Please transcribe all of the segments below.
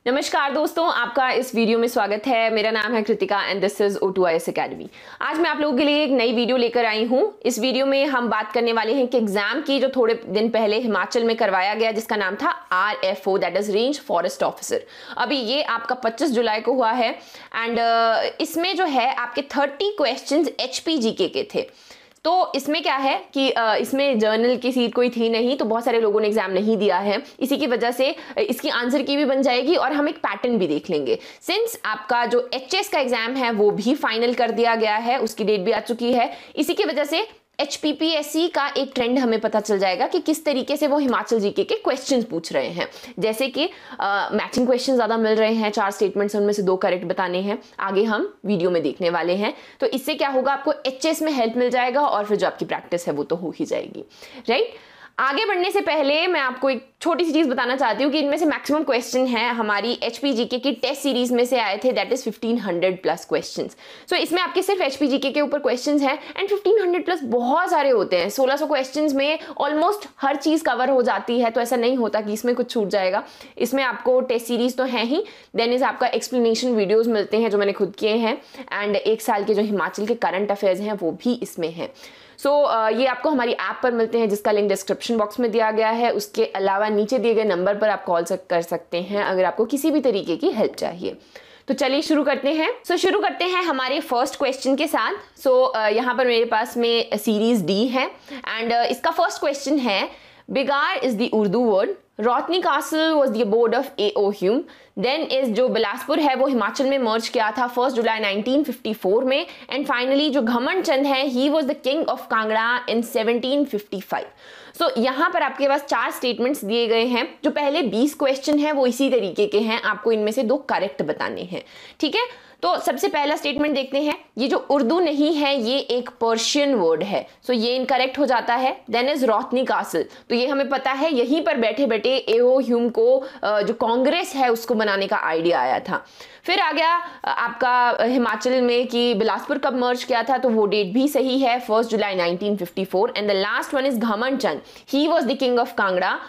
नमस्कार दोस्तों, आपका इस वीडियो में स्वागत है। मेरा नाम है Kritika and this is O2IAS academy. आज मैं आप लोगों के लिए एक नई वीडियो लेकर आई हूं। इस वीडियो में हम बात करने वाले हैं कि एग्जाम की जो थोड़े दिन पहले हिमाचल में करवाया गया, जिसका नाम था RFO, that is range forest officer. अभी ये आपका 25 जुलाई को हुआ है एंड इसमें जो है आपके 30 क्वेश्चन HPGK के थे। तो इसमें क्या है कि इसमें जर्नल की सीट कोई थी नहीं, तो बहुत सारे लोगों ने एग्जाम नहीं दिया है। इसी की वजह से इसकी आंसर की भी बन जाएगी और हम एक पैटर्न भी देख लेंगे। सिंस आपका जो HS का एग्जाम है वो भी फाइनल कर दिया गया है, उसकी डेट भी आ चुकी है, इसी की वजह से HPPSC का एक ट्रेंड हमें पता चल जाएगा कि किस तरीके से वो हिमाचल जीके के क्वेश्चंस पूछ रहे हैं। जैसे कि मैचिंग क्वेश्चन ज्यादा मिल रहे हैं, 4 स्टेटमेंट्स उनमें से 2 करेक्ट बताने हैं, आगे हम वीडियो में देखने वाले हैं। तो इससे क्या होगा, आपको HS में हेल्प मिल जाएगा और फिर जो आपकी प्रैक्टिस है वो तो हो ही जाएगी, राइट। आगे बढ़ने से पहले मैं आपको एक छोटी सी चीज बताना चाहती हूँ कि इनमें से मैक्सिमम क्वेश्चन है हमारी HPGK की टेस्ट सीरीज में से आए थे, दैट इज 1500 प्लस क्वेश्चंस। सो इसमें आपके सिर्फ HPGK के ऊपर क्वेश्चंस हैं एंड 1500 प्लस बहुत सारे होते हैं। 1600 क्वेश्चंस में ऑलमोस्ट हर चीज कवर हो जाती है, तो ऐसा नहीं होता कि इसमें कुछ छूट जाएगा। इसमें आपको टेस्ट सीरीज तो है ही, देन इज आपका एक्सप्लेनेशन वीडियोज मिलते हैं जो मैंने खुद किए हैं एंड 1 साल के जो हिमाचल के करंट अफेयर्स हैं वो भी इसमें है। ये आपको हमारी ऐप पर मिलते हैं जिसका लिंक डिस्क्रिप्शन बॉक्स में दिया गया है। उसके अलावा नीचे दिए गए नंबर पर आप कॉल कर सकते हैं अगर आपको किसी भी तरीके की हेल्प चाहिए। तो चलिए शुरू करते हैं। शुरू करते हैं हमारे फर्स्ट क्वेश्चन के साथ। यहाँ पर मेरे पास में सीरीज D है एंड इसका फर्स्ट क्वेश्चन है, begar is the Urdu word, Rothney Castle was the abode of A.O. Hume, then is जो बिलासपुर है वो हिमाचल में मर्ज किया था 1 जुलाई 1954 में, एंड फाइनली जो घमंड चंद है he was the king of Kangra in 1755। यहाँ पर आपके पास 4 स्टेटमेंट्स दिए गए हैं। जो पहले 20 क्वेश्चन है वो इसी तरीके के हैं, आपको इनमें से 2 करेक्ट बताने हैं, ठीक है। तो सबसे पहला स्टेटमेंट देखते हैं। ये जो उर्दू नहीं है ये एक पर्शियन वर्ड है, ये इनकरेक्ट हो जाता है। देन इज रोतनी कासल, तो ये हमें पता है यहीं पर बैठे बैठे A.O. ह्यूम को जो कांग्रेस है उसको बनाने का आइडिया आया था। फिर आ गया आपका हिमाचल में कि बिलासपुर कब मर्ज किया था, तो वो डेट भी सही है, 1 जुलाई 1954। And the last one is Ghamand Chand, he was the king of Kangra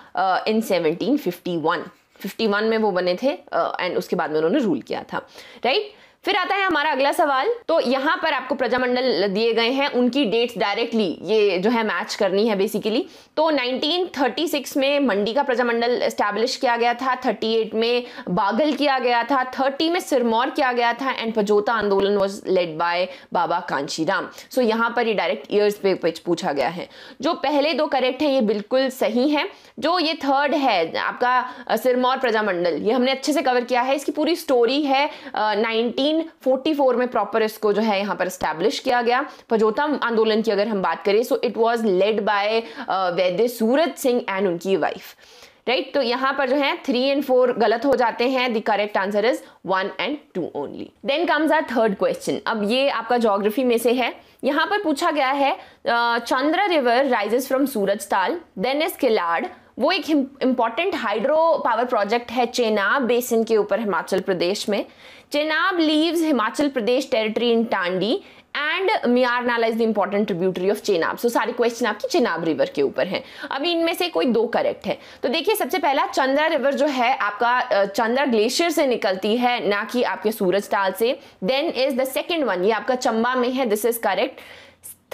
in 1751 में वो बने थे एंड उसके बाद में उन्होंने रूल किया था, राइट। फिर आता है हमारा अगला सवाल। तो यहाँ पर आपको प्रजामंडल दिए गए हैं, उनकी डेट्स डायरेक्टली ये जो है मैच करनी है बेसिकली। तो 1936 में मंडी का प्रजामंडल एस्टैब्लिश किया गया था, 38 में बागल किया गया था, 30 में सिरमौर किया गया था एंड पजोता आंदोलन वाज लेड बाय बाबा कांशीराम। यहाँ पर ये डायरेक्ट ईयर्स पे पूछा गया है। जो पहले 2 करेक्ट हैं ये बिल्कुल सही है। जो ये थर्ड है आपका सिरमौर प्रजामंडल, ये हमने अच्छे से कवर किया है, इसकी पूरी स्टोरी है। 1944 में प्रॉपर इसको जो है यहाँ पर एस्टैब्लिश किया गया। पजोता आंदोलन की अगर हम बात करें it was led by Vaidya Surat Singh and उनकी वाइफ, राइट। तो यहाँ पर जो है 3 और 4 गलत हो जाते हैं। द करेक्ट आंसर इज 1 और 2 only. Then comes our third question. अब ये आपका ज्योग्राफी में से है। यहाँ पर पूछा गया है चंद्रा रिवर राइजेस फ्रॉम सूरज ताल, देन इज किलाड़, वो एक इंपॉर्टेंट हाइड्रो पावर प्रोजेक्ट है चेनाब बेसिन के ऊपर हिमाचल प्रदेश में। Chenab leaves Himachal Pradesh territory in Tandi and मियार नाला is the important tributary of Chenab. सारे क्वेश्चन आपकी चेनाब रिवर के ऊपर हैं। अभी इनमें से कोई 2 करेक्ट है। तो देखिए सबसे पहला, चंद्रा रिवर जो है आपका चंद्रा ग्लेशियर से निकलती है, ना कि आपके सूरज ताल से। Then is the second one, ये आपका चंबा में है, this is correct.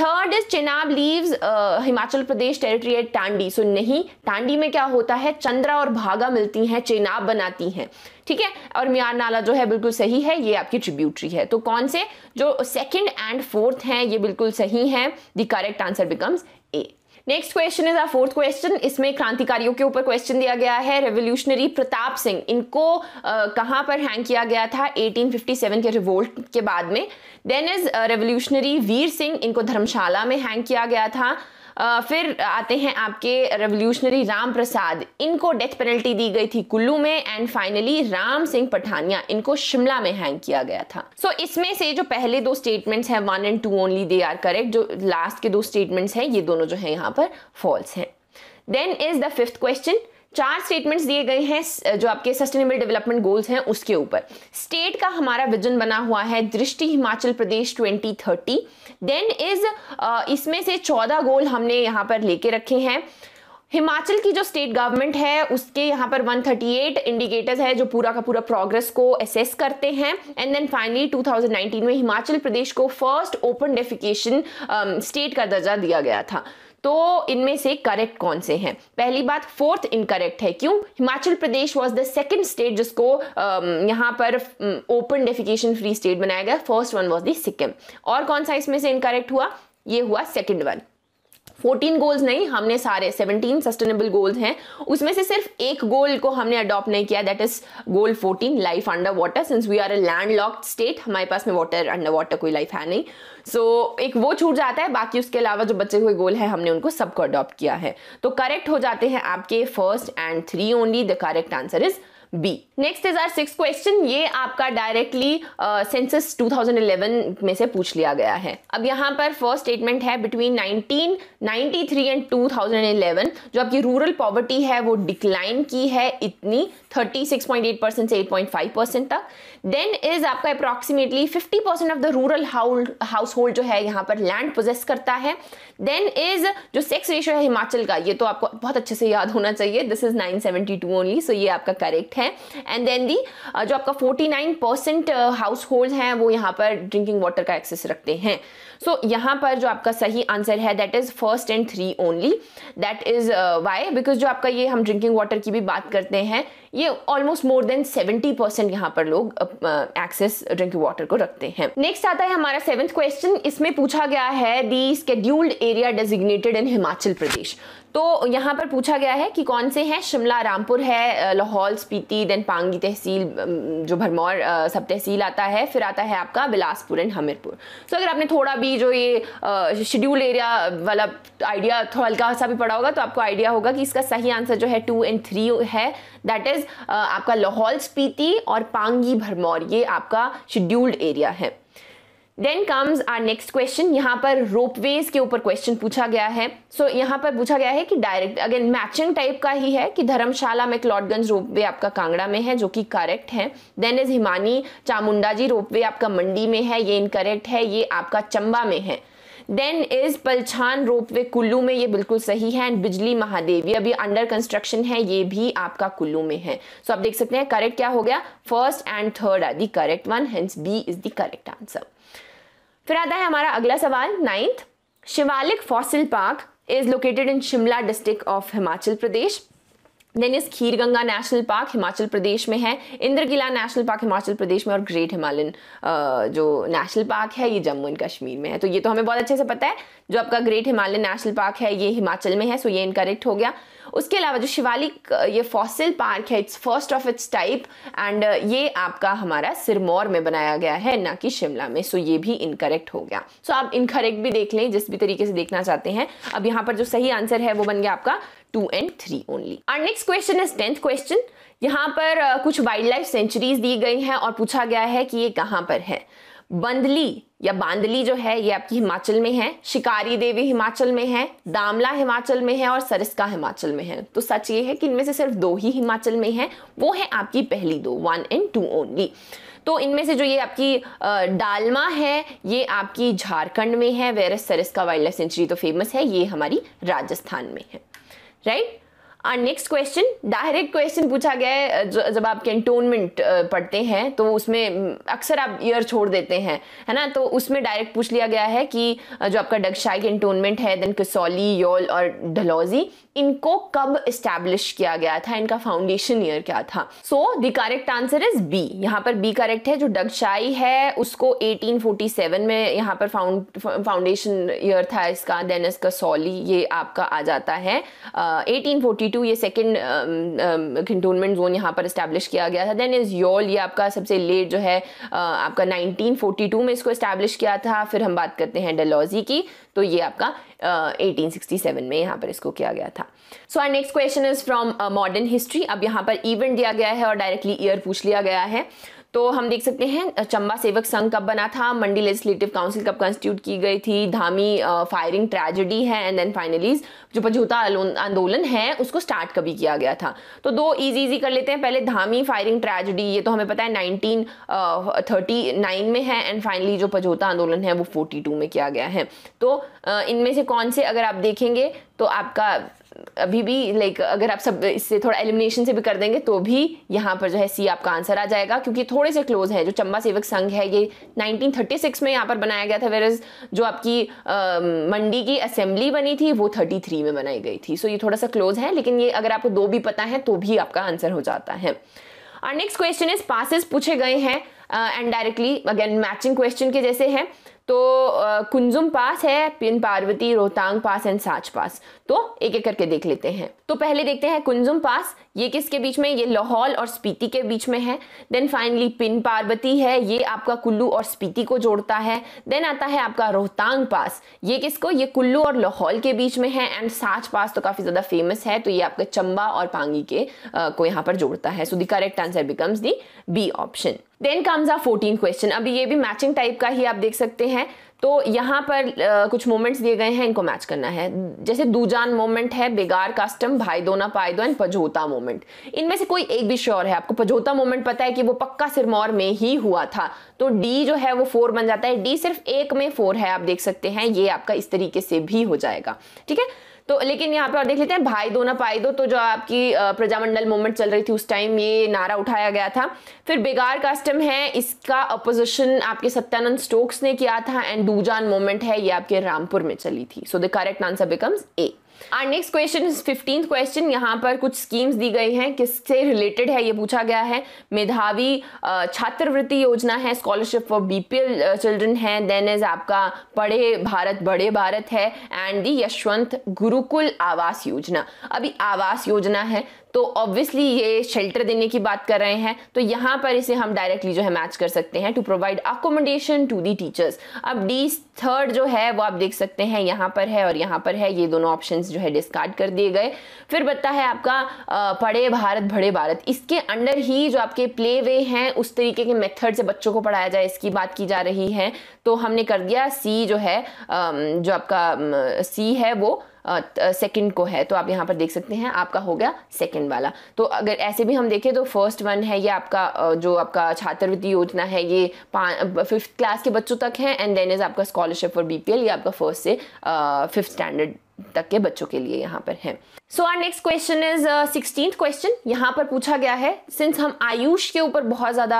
Third is Chenab leaves Himachal Pradesh territory at Tandi. नहीं, टांडी में क्या होता है, चंद्रा और भागा मिलती हैं, चेनाब बनाती हैं, ठीक है। और मियार नाला जो है बिल्कुल सही है, ये आपकी ट्रिब्यूटरी है। तो कौन से जो 2nd और 4th हैं ये बिल्कुल सही हैं। The correct answer becomes A। Next question is our 4th question. इसमें क्रांतिकारियों के ऊपर क्वेश्चन दिया गया है। रेवोल्यूशनरी प्रताप सिंह, इनको कहां पर हैंग किया गया था 1857 के रिवोल्ट के बाद में। Then is revolutionary Veer Singh, इनको धर्मशाला में हैंग किया गया था। फिर आते हैं आपके रेवोल्यूशनरी राम प्रसाद, इनको डेथ पेनल्टी दी गई थी कुल्लू में। एंड फाइनली राम सिंह पठानिया, इनको शिमला में हैंग किया गया था। इसमें से जो पहले 2 स्टेटमेंट्स हैं 1 और 2 ओनली दे आर करेक्ट। जो लास्ट के 2 स्टेटमेंट्स हैं ये दोनों जो है यहाँ पर फॉल्स हैं। Then is the 5th question. 4 statements दिए गए हैं जो आपके सस्टेनेबल डेवलपमेंट गोल्स हैं उसके ऊपर। स्टेट का हमारा विजन बना हुआ है दृष्टि हिमाचल प्रदेश 2030। देन इज इसमें से 14 गोल हमने यहाँ पर लेके रखे हैं। हिमाचल की जो स्टेट गवर्नमेंट है उसके यहाँ पर 138 इंडिकेटर्स है जो पूरा का पूरा प्रोग्रेस को असेस करते हैं। एंड देन फाइनली 2019 में हिमाचल प्रदेश को फर्स्ट ओपन डेफिकेशन स्टेट का दर्जा दिया गया था। तो इनमें से करेक्ट कौन से हैं? पहली बात, फोर्थ इनकरेक्ट है। क्यों? Himachal Pradesh was the second state जिसको यहाँ पर ओपन डेफिकेशन फ्री स्टेट बनाया गया। First one was the Sikkim. और कौन सा इसमें से इनकरेक्ट हुआ? ये हुआ सेकंड वन। 14 गोल्स नहीं, हमने सारे 17 सस्टेनेबल गोल्स हैं, उसमें से सिर्फ एक गोल को हमने अडॉप्ट नहीं किया, that is goal 14, life under water. Since we are a landlocked state, हमारे पास में वाटर अंडर वाटर कोई लाइफ है नहीं, सो एक वो छूट जाता है। बाकी उसके अलावा जो बचे हुए गोल है हमने उनको सबको अडॉप्ट किया है। तो करेक्ट हो जाते हैं आपके first and 3 only. The correct answer is B. Next is our 6th question. ये आपका डायरेक्टली सेंसस 2011 में से पूछ लिया गया है। अब यहाँ पर फर्स्ट स्टेटमेंट है बिटवीन 1993 एंड 2011 जो आपकी रूरल पॉवर्टी है वो डिक्लाइन की है इतनी 36.8% से 8.5% तक। देन इज आपका approximately 50% of the rural house hold जो है यहाँ पर लैंड पोजेस करता है। देन इज जो सेक्स रेशियो है हिमाचल का, ये तो आपको बहुत अच्छे से याद होना चाहिए, दिस इज 972 ओनली, सो ये आपका करेक्ट है। एंड देन दी जो आपका 49% हाउस होल्ड हैं वो यहाँ पर ड्रिंकिंग वाटर का एक्सेस रखते हैं। सो यहाँ पर जो आपका सही आंसर है that is first and 3 only. That is why, because जो आपका ये हम ड्रिंकिंग वाटर की भी बात करते हैं, ये ऑलमोस्ट मोर देन 70% यहाँ पर लोग एक्सेस ड्रिंकिंग वाटर को रखते हैं। नेक्स्ट आता है हमारा 7th क्वेश्चन। इसमें पूछा गया है दी स्केड्यूल्ड एरिया डेजिग्नेटेड इन हिमाचल प्रदेश। तो यहाँ पर पूछा गया है कि कौन से हैं। शिमला, रामपुर है, लाहौल स्पीति, देन पांगी तहसील, जो भरमौर सब तहसील आता है, फिर आता है आपका बिलासपुर एंड हमीरपुर। तो अगर आपने थोड़ा भी जो ये शेड्यूल एरिया वाला आइडिया थोड़ा हल्का सा भी पढ़ा होगा तो आपको आइडिया होगा कि इसका सही आंसर जो है 2 एंड 3 है। दैट इज आपका लाहौल स्पीति और पांगी भरमौर, ये आपका शेड्यूल्ड एरिया है। Then comes our next question. यहाँ पर रोपवेज के ऊपर क्वेश्चन पूछा गया है। सो यहाँ पर पूछा गया है कि डायरेक्ट अगेन मैचिंग टाइप का ही है कि धर्मशाला मैक्लोडगंज रोपवे आपका कांगड़ा में है जो कि करेक्ट है। Then is Himani Chamunda ji ropeway आपका मंडी में है, ये इनकरेक्ट है, ये आपका चंबा में है। देन इज पलछान रोपवे कुल्लू में, ये बिल्कुल सही है। एंड बिजली महादेव ये अभी अंडर कंस्ट्रक्शन है, ये भी आपका कुल्लू में है। सो आप देख सकते हैं करेक्ट क्या हो गया, first and third are the correct one, hence B is the correct answer. फिर आता है हमारा अगला सवाल 9th। Shivalik fossil park is located in Shimla district of Himachal Pradesh. Then is Kheerganga national park Himachal Pradesh में है, इंद्रकिला नेशनल पार्क हिमाचल प्रदेश में, और ग्रेट हिमालयन जो नेशनल पार्क है ये जम्मू एंड कश्मीर में है। तो ये तो हमें बहुत अच्छे से पता है, जो आपका ग्रेट हिमालयन नेशनल पार्क है ये हिमाचल में है, सो ये इनकरेक्ट हो गया। उसके अलावा जो शिवालिक ये फॉसिल पार्क है, it's first of its type and ये आपका हमारा सिरमौर में बनाया गया है, ना कि शिमला में, सो ये भी इनकरेक्ट हो गया। सो आप इनकरेक्ट भी देख लें जिस भी तरीके से देखना चाहते हैं। अब यहाँ पर जो सही आंसर है वो बन गया आपका 2 and 3 only. Our next question is 10th question. यहाँ पर कुछ वाइल्ड लाइफ सेंचुरीज दी गई हैं और पूछा गया है कि ये कहाँ पर है। बंदली या बांदली जो है ये आपकी हिमाचल में है, शिकारी देवी हिमाचल में है, दामला हिमाचल में है और सरिस्का हिमाचल में है। तो सच ये है कि इनमें से सिर्फ 2 ही हिमाचल में है, वो है आपकी पहली 2, 1 and 2 ओनली। तो इनमें से जो ये आपकी डालमा है ये आपकी झारखंड में है, whereas Sariska wildlife sanctuary तो फेमस है, ये हमारी राजस्थान में है, right. Next question, direct question पूछा गया है। जब आप कैंटोनमेंट पढ़ते हैं तो उसमें अक्सर आप ईयर छोड़ देते हैं, है ना, तो उसमें डायरेक्ट पूछ लिया गया है कि जो आपका डगशाई कैंटोनमेंट है, देन कसौली, योल और डलहौजी, इनको कब इस्टेब्लिश किया गया था, इनका फाउंडेशन ईयर क्या था। So the correct answer is B. यहाँ पर बी करेक्ट है। जो डगशाई है उसको 1847 में यहाँ पर फाउंडेशन ईयर था इसका। देन इस कसौली ये आपका आ जाता है 1842, ये सेकेंड कैंटोनमेंट जोन यहाँ पर इस्टेब्लिश किया गया था। देन इज योल, ये आपका सबसे लेट जो है आपका 1942 में इसको इस्टेब्लिश किया था। फिर हम बात करते हैं डलहौजी की, तो ये आपका 1867 में यहाँ पर इसको किया गया था। So our next question is from modern history. अब यहाँ पर इवेंट दिया गया है और डायरेक्टली ईयर पूछ लिया गया है। तो हम देख सकते हैं चंबा सेवक संघ कब बना था, मंडी लेजिस्लेटिव काउंसिल कब कंस्टिट्यूट की गई थी, धामी फायरिंग ट्रेजेडी है, एंड देन फाइनली जो पझोता आंदोलन है उसको स्टार्ट कभी किया गया था। तो 2 इजी कर लेते हैं। पहले धामी फायरिंग ट्रेजेडी, ये तो हमें पता है 1939 में है, एंड फाइनली जो पझोता आंदोलन है वो 42 में किया गया है। तो इनमें से कौन से अगर आप देखेंगे तो आपका अभी भी लाइक अगर आप सब इससे थोड़ा एलिमिनेशन से भी कर देंगे तो भी यहाँ पर जो है सी आपका आंसर आ जाएगा, क्योंकि थोड़े से क्लोज है। जो चंबा सेवक संघ है ये 1936 में यहाँ पर बनाया गया था, वेरएज जो आपकी मंडी की असेंबली बनी थी वो 33 में बनाई गई थी। सो ये थोड़ा सा क्लोज है, लेकिन ये अगर आपको दो भी पता है तो भी आपका आंसर हो जाता है। और नेक्स्ट क्वेश्चन इज पासेस पूछे गए हैं and directly again matching question के जैसे हैं। तो कुंजुम पास है, Pin Parvati, Rohtang pass and Sach pass. तो एक एक करके देख लेते हैं। तो पहले देखते हैं कुंजुम पास, ये किसके बीच में, ये लाहौल और स्पीति के बीच में है। देन फाइनली पिन पार्वती है, ये आपका कुल्लू और स्पीति को जोड़ता है। देन आता है आपका रोहतांग पास, ये किसको, ये कुल्लू और लाहौल के बीच में है। एंड साच पास तो काफी ज्यादा फेमस है, तो ये आपका चंबा और पांगी के को यहाँ पर जोड़ता है। So the correct answer becomes the B option. Then comes a 14 question. अभी ये भी मैचिंग टाइप का ही आप देख सकते हैं। तो यहाँ पर कुछ मोमेंट्स दिए गए हैं, इनको मैच करना है। जैसे दूजान मोमेंट है, बेगार कास्टम, भाई दोना पायदो एंड पझोता मोमेंट। इनमें से कोई एक भी श्योर है। आपको पझोता मोमेंट पता है कि वो पक्का सिरमौर में ही हुआ था, तो डी जो है वो 4 बन जाता है। डी सिर्फ एक में 4 है, आप देख सकते हैं। ये आपका इस तरीके से भी हो जाएगा, ठीक है। तो लेकिन यहाँ पे और देख लेते हैं भाई दो ना पाई दो। तो जो आपकी प्रजामंडल मूवमेंट चल रही थी उस टाइम ये नारा उठाया गया था। फिर बेगार कास्टम है, इसका अपोजिशन आपके सत्यानंद स्टोक्स ने किया था। एंड दूजान मूवमेंट है, ये आपके रामपुर में चली थी। सो the correct answer becomes A. Our next question is 15th question। यहाँ पर कुछ स्कीम्स दी गई हैं, किससे रिलेटेड है ये पूछा गया है। मेधावी छात्रवृत्ति योजना है, स्कॉलरशिप फॉर बीपीएल चिल्ड्रन है। देन इज आपका पढ़े भारत बड़े भारत है, एंड दी यशवंत गुरुकुल आवास योजना। अभी आवास योजना है तो ऑब्वियसली ये शेल्टर देने की बात कर रहे हैं, तो यहाँ पर इसे हम डायरेक्टली जो है मैच कर सकते हैं, to provide accommodation to the teachers. अब डी थर्ड जो है वो आप देख सकते हैं यहाँ पर है और यहाँ पर है, ये दोनों ऑप्शंस जो है डिस्कार्ड कर दिए गए। फिर बनता है आपका पढ़े भारत बड़े भारत। इसके अंडर ही जो आपके प्ले वे हैं उस तरीके के मेथड से बच्चों को पढ़ाया जाए, इसकी बात की जा रही है। तो हमने कर दिया सी जो है, जो आपका सी है वो सेकंड को है। तो आप यहाँ पर देख सकते हैं आपका हो गया सेकंड वाला। तो अगर ऐसे भी हम देखें तो फर्स्ट वन है ये आपका जो आपका छात्रवृत्ति योजना है, ये 5th क्लास के बच्चों तक है। एंड देन इज आपका स्कॉलरशिप फॉर बीपीएल, ये आपका 1st से 5th स्टैंडर्ड तक के बच्चों के लिए यहाँ पर है। So our next question is 16th question. यहाँ पर पूछा गया है, सिंस हम आयुष के ऊपर बहुत ज़्यादा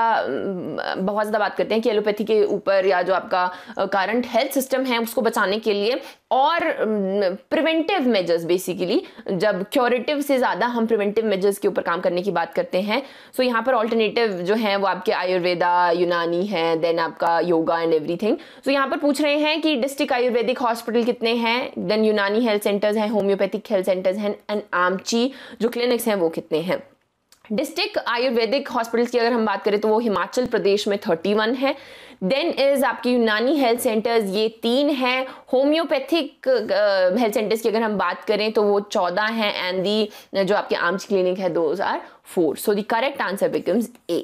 बात करते हैं कि एलोपैथी के ऊपर या जो आपका करंट हेल्थ सिस्टम है उसको बचाने के लिए और प्रिवेंटिव मेजर्स, बेसिकली जब क्योरेटिव से ज़्यादा हम प्रिवेंटिव मेजर्स के ऊपर काम करने की बात करते हैं। सो यहाँ पर ऑल्टरनेटिव जो है वो आपके आयुर्वेदा, यूनानी है, देन आपका योगा एंड एवरीथिंग। सो यहाँ पर पूछ रहे हैं कि डिस्ट्रिक्ट आयुर्वेदिक हॉस्पिटल कितने हैं, देन यूनानी हेल्थ सेंटर्स हैं, होम्योपैथिक हेल्थ सेंटर्स हैं, एंड आमची जो क्लिनिक्स हैं वो कितने हैं। डिस्ट्रिक्ट आयुर्वेदिक हॉस्पिटल्स की अगर हम बात करें तो वो हिमाचल प्रदेश में 31 है। देन इज आपकी यूनानी हेल्थ सेंटर्स, ये 3 हैं। होम्योपैथिक हेल्थ सेंटर्स की अगर हम बात करें तो वो 14 हैं। एंड दी जो आपके आमची क्लिनिक है 2 or 4। So the correct answer becomes A,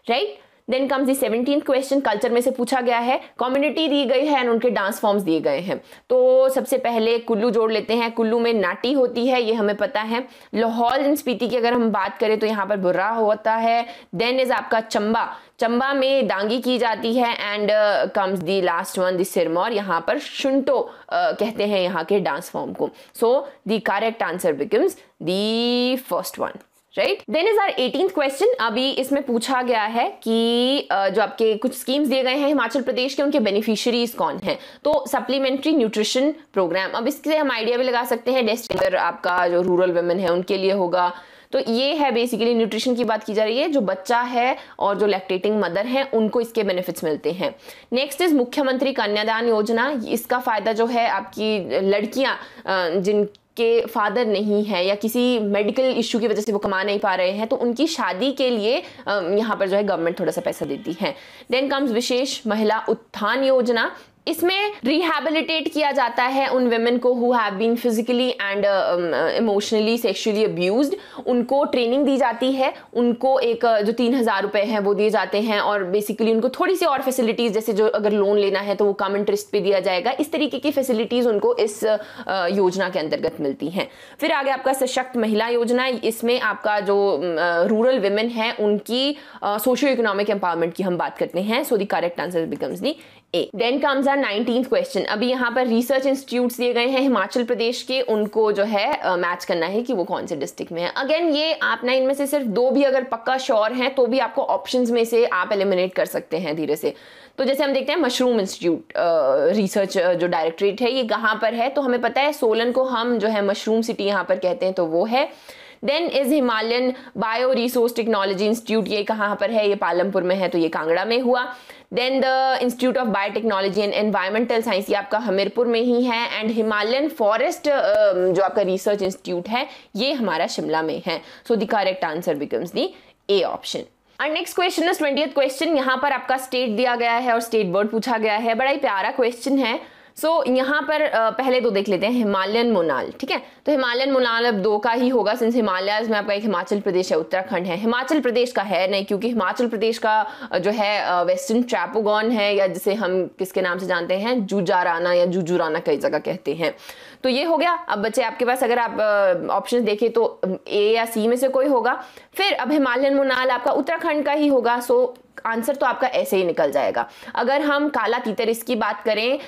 right. Then comes the 17th question. Culture में से पूछा गया है, कम्युनिटी दी गई है एंड उनके डांस फॉर्म्स दिए गए हैं। तो सबसे पहले कुल्लू जोड़ लेते हैं। कुल्लू में नाटी होती है, ये हमें पता है। लाहौल एंड स्पीति की अगर हम बात करें तो यहाँ पर बुर्रा होता है। देन इज आपका चंबा में डांगी की जाती है। And comes the last one the Sirmaur, यहाँ पर शुंटो कहते हैं यहाँ के डांस फॉर्म को। So the correct answer becomes the first one, right. Then is our 18th question. अभी इसमें पूछा गया है कि जो आपके कुछ स्कीम्स दिए गए हैं हिमाचल प्रदेश के, उनके बेनिफिशियरीज कौन हैं। तो सप्लीमेंट्री न्यूट्रिशन प्रोग्राम, अब इससे हम आइडिया भी लगा सकते हैं अगर आपका जो रूरल वुमेन है उनके लिए होगा। तो ये है बेसिकली न्यूट्रिशन की बात की जा रही है, जो बच्चा है और जो लैक्टेटिंग मदर है उनको इसके बेनिफिट्स मिलते हैं। नेक्स्ट इज मुख्यमंत्री कन्यादान योजना। इसका फायदा जो है आपकी लड़कियां जिनके फादर नहीं है या किसी मेडिकल इश्यू की वजह से वो कमा नहीं पा रहे हैं, तो उनकी शादी के लिए यहाँ पर जो है गवर्नमेंट थोड़ा सा पैसा देती है। देन कम्स विशेष महिला उत्थान योजना। इसमें रिहैबिलिटेट किया जाता है उन वेमेन को who have been physically and emotionally sexually abused. उनको ट्रेनिंग दी जाती है, उनको एक जो 3000 रुपए हैं वो दिए जाते हैं और बेसिकली उनको थोड़ी सी और फैसिलिटीज, जैसे जो अगर लोन लेना है तो वो कम इंटरेस्ट पे दिया जाएगा। इस तरीके की फैसिलिटीज उनको इस योजना के अंतर्गत मिलती हैं। फिर आगे आपका सशक्त महिला योजना। इसमें आपका जो रूरल वेमेन है उनकी सोशियो इकोनॉमिक एम्पावरमेंट की हम बात करते हैं। So the correct answer becomes the A. Then comes our 19th question. अभी यहाँ पर रिसर्च इंस्टीट्यूट्स दिए गए हैं हिमाचल प्रदेश के, उनको जो है मैच करना है कि वो कौन से डिस्ट्रिक्ट में है। अगेन ये आप ना इनमें से सिर्फ 2 भी अगर पक्का श्योर हैं तो भी आपको ऑप्शंस में से आप एलिमिनेट कर सकते हैं धीरे से। तो जैसे हम देखते हैं मशरूम इंस्टीट्यूट रिसर्च जो डायरेक्टरेट है ये कहाँ पर है, तो हमें पता है सोलन को हम जो है मशरूम सिटी यहाँ पर कहते हैं, तो वो है। Then is Himalayan bio resource technology institute, ये कहाँ पर है, ये पालमपुर में है, तो ये कांगड़ा में हुआ। Then the institute of biotechnology and environmental science, ये आपका हमीरपुर में ही है। एंड हिमालयन फॉरेस्ट जो आपका रिसर्च इंस्टीट्यूट है ये हमारा शिमला में है। So the correct answer becomes the A option. और next question is 20th question. यहाँ पर आपका स्टेट दिया गया है और स्टेट वर्ड पूछा गया है, बड़ा ही प्यारा क्वेश्चन है। सो यहाँ पर पहले 2 देख लेते हैं, हिमालयन मोनाल, ठीक है। तो हिमालयन मोनाल अब 2 का ही होगा, सिंस हिमालयाज में आपका एक हिमाचल प्रदेश है, उत्तराखंड है। हिमाचल प्रदेश का है नहीं, क्योंकि हिमाचल प्रदेश का जो है वेस्टर्न ट्रैपोगॉन है, या जिसे हम किसके नाम से जानते हैं, जुजाराना या जुजुराना कई जगह कहते हैं। तो ये हो गया। अब बच्चे आपके पास अगर आप ऑप्शन देखें तो ए या सी में से कोई होगा। फिर अब हिमालयन मोनाल आपका उत्तराखंड का ही होगा, सो आंसर तो आपका ऐसे ही निकल जाएगा। अगर हम काला तीतर इसकी बात करें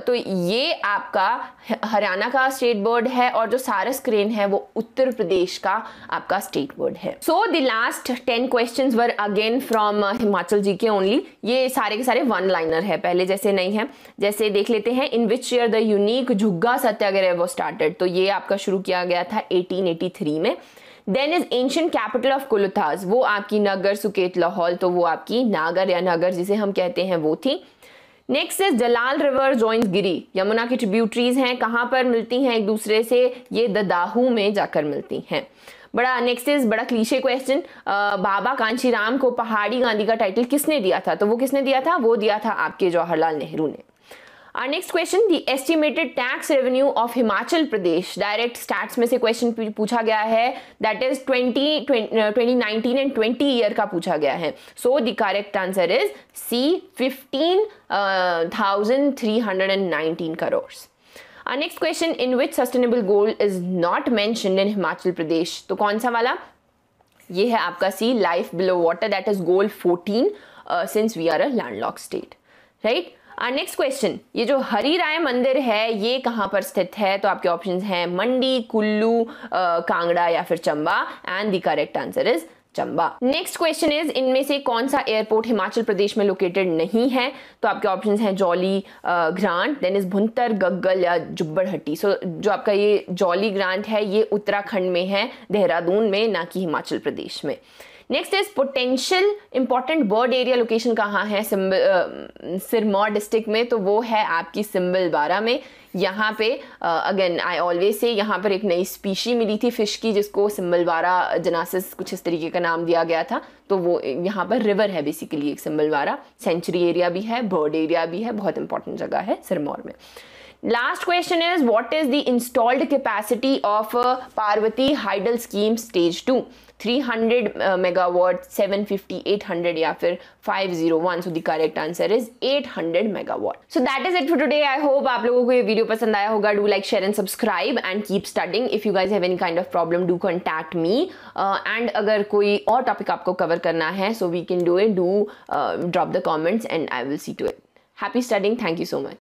तो ये आपका हरियाणा का स्टेट बर्ड है, और जो सारस क्रेन है वो उत्तर प्रदेश का आपका स्टेट बर्ड है। So the last 10 questions were again from Himachal GK only. ये सारे के सारे 1 लाइनर है, पहले जैसे नहीं है। जैसे देख लेते हैं, इन विच ईयर द यूनिक झुग्गा सत्याग्रह वो स्टार्टेड, तो ये आपका शुरू किया गया था 1883 में। Then is ancient capital of Kulutas, वो आपकी नगर, सुकेत, लाहौल, तो वो आपकी नागर या नगर जिसे हम कहते हैं वो थी। Next is Jalal river joins Giri, Yamuna की ट्रिब्यूटरीज हैं, कहाँ पर मिलती हैं एक दूसरे से, ये ददाहू में जाकर मिलती हैं। बड़ा नेक्स्ट इज बड़ा क्लीशे क्वेश्चन, बाबा कांशीराम को पहाड़ी गांधी का टाइटल किसने दिया था, तो वो किसने दिया था, वो दिया था आपके जवाहरलाल नेहरू ने। Our next question, the estimated tax revenue of Himachal Pradesh, direct stats में से क्वेश्चन पूछा गया है, दैट इज 2019 एंड 20 ईयर का पूछा गया है। So the correct answer is C, 15,319 crore. Our next question, in which sustainable goal is not mentioned in Himachal Pradesh, तो कौन सा वाला, ये है आपका C, life below water, that is goal 14, since we are a landlocked state, right. Next question, ये जो हरि राय मंदिर है ये कहाँ पर स्थित है, तो आपके ऑप्शंस हैं मंडी, कुल्लू, कांगड़ा या फिर Chamba, and the correct answer is Chamba. Next question is, इनमें से कौन सा एयरपोर्ट हिमाचल प्रदेश में लोकेटेड नहीं है, तो आपके ऑप्शंस हैं जॉली ग्रांट, देन इज भुंतर, गग्गल या जुब्बड़हट्टी। सो जो आपका ये जॉली ग्रांट है ये उत्तराखंड में है, देहरादून में, ना कि हिमाचल प्रदेश में। Next is potential important bird area location कहाँ है, सिरमौर डिस्ट्रिक्ट में, तो वो है आपकी सिम्बलवारा में। यहाँ पे अगेन आई ऑलवेज से, यहाँ पर एक नई स्पीशी मिली थी फिश की जिसको सिम्बलवारा जनासिस कुछ इस तरीके का नाम दिया गया था, तो वो यहाँ पर रिवर है बेसिकली एक सिम्बलवारा, सेंचुरी एरिया भी है, बर्ड एरिया भी है, बहुत इंपॉर्टेंट जगह है सिरमौर में। Last question is, what is the installed capacity of Parvati Hydel Scheme Stage 2? 300 megawatt, 750, 800 या फिर 501. So the correct answer is 800 megawatt. So that is it for today. I hope आप लोगों को ये वीडियो पसंद आया होगा. Do like, share and subscribe and keep studying. If you guys have any kind of problem, do contact me. And अगर कोई और टॉपिक आपको कवर करना है, so we can do it. Do drop the comments and I will see to it. Happy studying. Thank you so much.